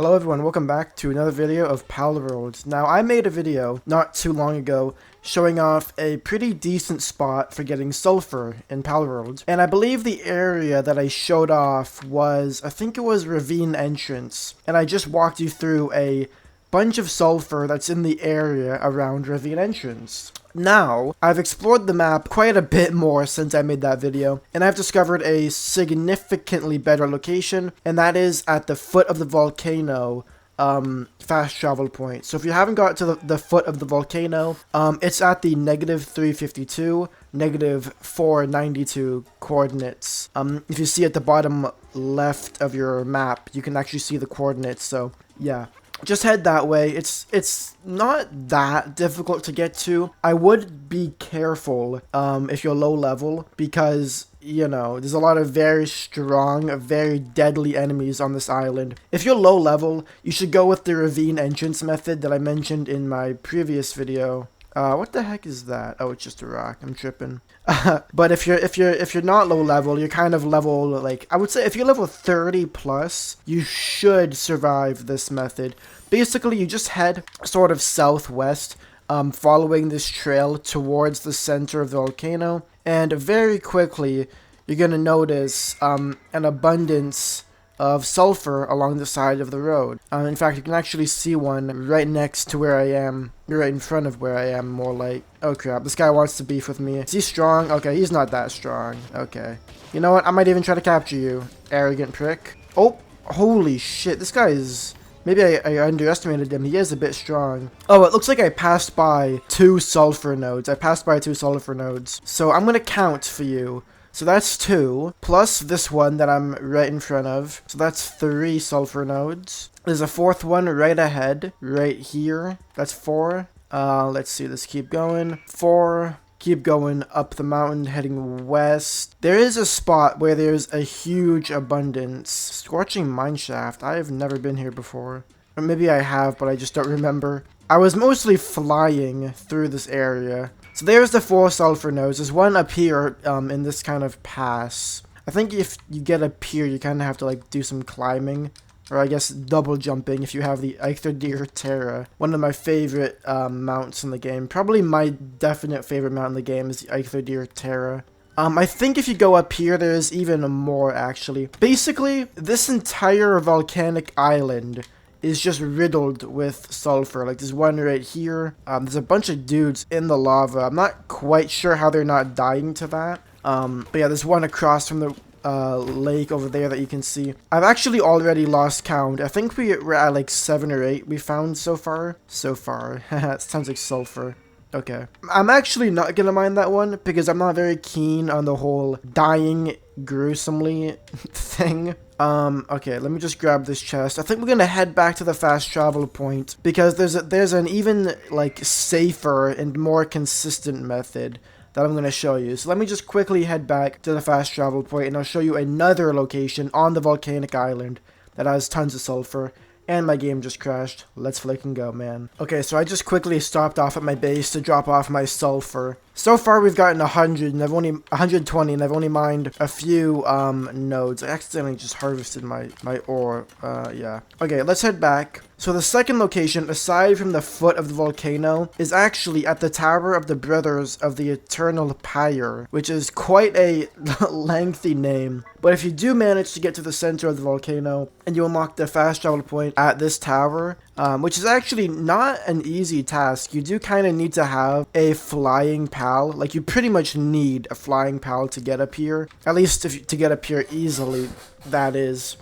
Hello everyone, welcome back to another video of Palworld. Now, I made a video not too long ago showing off a pretty decent spot for getting sulfur in Palworld. And I believe the area that I showed off was, I think it was Ravine Entrance. And I just walked you through a bunch of sulfur that's in the area around Ravine Entrance. Now, I've explored the map quite a bit more since I made that video, and I've discovered a significantly better location, and that is at the foot of the volcano fast travel point. So if you haven't got to the foot of the volcano, it's at the -352, -492 coordinates. If you see at the bottom left of your map, you can actually see the coordinates, so yeah. Just head that way. It's not that difficult to get to. I would be careful if you're low level because, you know, there's a lot of very strong, very deadly enemies on this island. If you're low level, you should go with the ravine entrance method that I mentioned in my previous video. What the heck is that? Oh, it's just a rock. I'm tripping. But if you're not low level, you're kind of level, like, I would say if you're level 30 plus, you should survive this method. Basically, you just head sort of southwest, following this trail towards the center of the volcano, and very quickly, you're gonna notice an abundance of sulfur along the side of the road. In fact, you can actually see one right next to where I am. Right in front of where I am, more like. Oh crap, this guy wants to beef with me. Is he strong? Okay, he's not that strong. Okay. You know what? I might even try to capture you, arrogant prick. Oh, holy shit, this guy is... Maybe I underestimated him. He is a bit strong. Oh, it looks like I passed by 2 sulfur nodes. So I'm gonna count for you. So that's 2, plus this one that I'm right in front of. So that's 3 sulfur nodes. There's a 4th one right ahead, right here. That's 4. Let's see, let's keep going. 4. Keep going up the mountain, heading west. There is a spot where there's a huge abundance. Scorching Mineshaft. I have never been here before. Or maybe I have, but I just don't remember. I was mostly flying through this area. So there's the 4 sulfur nodes. There's one up here in this kind of pass. I think if you get up here, you kind of have to like do some climbing. Or I guess double jumping if you have the Terra. One of my favorite mounts in the game. Probably my definite favorite mount in the game is the Terra. I think if you go up here, there's even more actually. Basically, this entire volcanic island is just riddled with sulfur. Like there's one right here. There's a bunch of dudes in the lava. I'm not quite sure how they're not dying to that. But yeah, there's one across from the lake over there that you can see. I've actually already lost count. I think we're at like 7 or 8 we found so far. It sounds like sulfur. Okay. I'm actually not gonna mind that one because I'm not very keen on the whole dying gruesomely thing. Okay, let me just grab this chest. I think we're gonna head back to the fast travel point because there's an even like safer and more consistent method that I'm going to show you. So let me just quickly head back to the fast travel point and I'll show you another location on the volcanic island that has tons of sulfur. And my game just crashed. Let's flick go, man. Okay, so I just quickly stopped off at my base to drop off my sulfur. So far we've gotten 100 and I've only 120 and I've only mined a few nodes. I accidentally just harvested my ore. Yeah. Okay, let's head back. So the second location, aside from the foot of the volcano, is actually at the Tower of the Brothers of the Eternal Pyre, which is quite a lengthy name. But if you do manage to get to the center of the volcano, and you unlock the fast travel point at this tower, which is actually not an easy task. You do kind of need to have a flying pal. Like, you pretty much need a flying pal to get up here. At least to get up here easily, that is.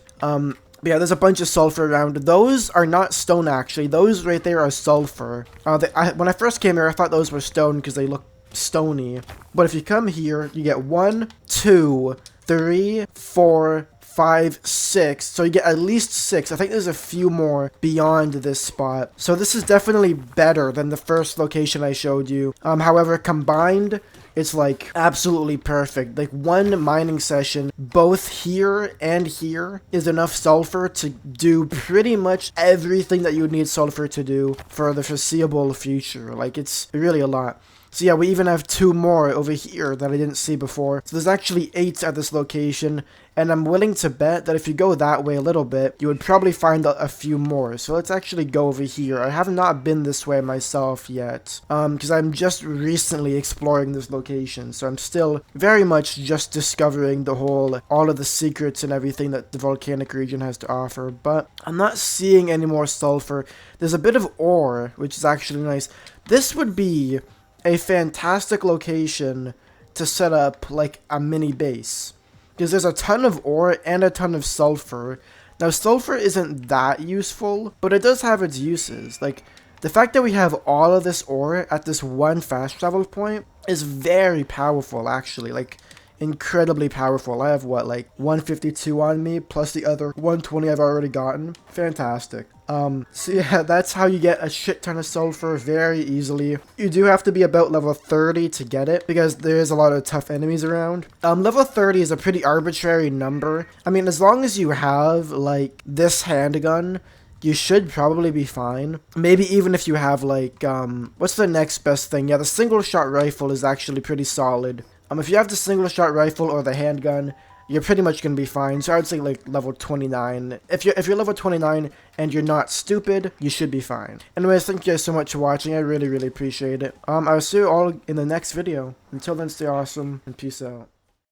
But yeah, there's a bunch of sulfur around. Those are not stone, actually. Those right there are sulfur. When I first came here, I thought those were stone because they look stony. But if you come here, you get 1, 2, 3, 4, 5, 6. So you get at least 6. I think there's a few more beyond this spot. So this is definitely better than the first location I showed you. However, combined, it's like absolutely perfect. Like one mining session, both here and here, is enough sulfur to do pretty much everything that you would need sulfur to do for the foreseeable future. Like it's really a lot. So yeah, we even have 2 more over here that I didn't see before. So there's actually 8 at this location, and I'm willing to bet that if you go that way a little bit, you would probably find a few more. So let's actually go over here. I have not been this way myself yet, because I'm just recently exploring this location, so I'm still very much just discovering all of the secrets and everything that the volcanic region has to offer. But I'm not seeing any more sulfur. There's a bit of ore, which is actually nice. This would be a fantastic location to set up like a mini base, because there's a ton of ore and a ton of sulfur. Now sulfur isn't that useful, but it does have its uses. Like the fact that we have all of this ore at this one fast travel point is very powerful, actually. Like incredibly powerful. I have what, like 152 on me plus the other 120 I've already gotten. Fantastic. So yeah, that's how you get a shit ton of sulfur very easily. You do have to be about level 30 to get it, because there's a lot of tough enemies around. Level 30 is a pretty arbitrary number. I mean, as long as you have like this handgun, you should probably be fine. Maybe even if you have like, what's the next best thing? Yeah, the single shot rifle is actually pretty solid. If you have the single shot rifle or the handgun, you're pretty much gonna be fine. So I would say like level 29. If you're level 29 and you're not stupid, you should be fine. Anyways, thank you guys so much for watching. I really appreciate it. I'll see you all in the next video. Until then, stay awesome and peace out.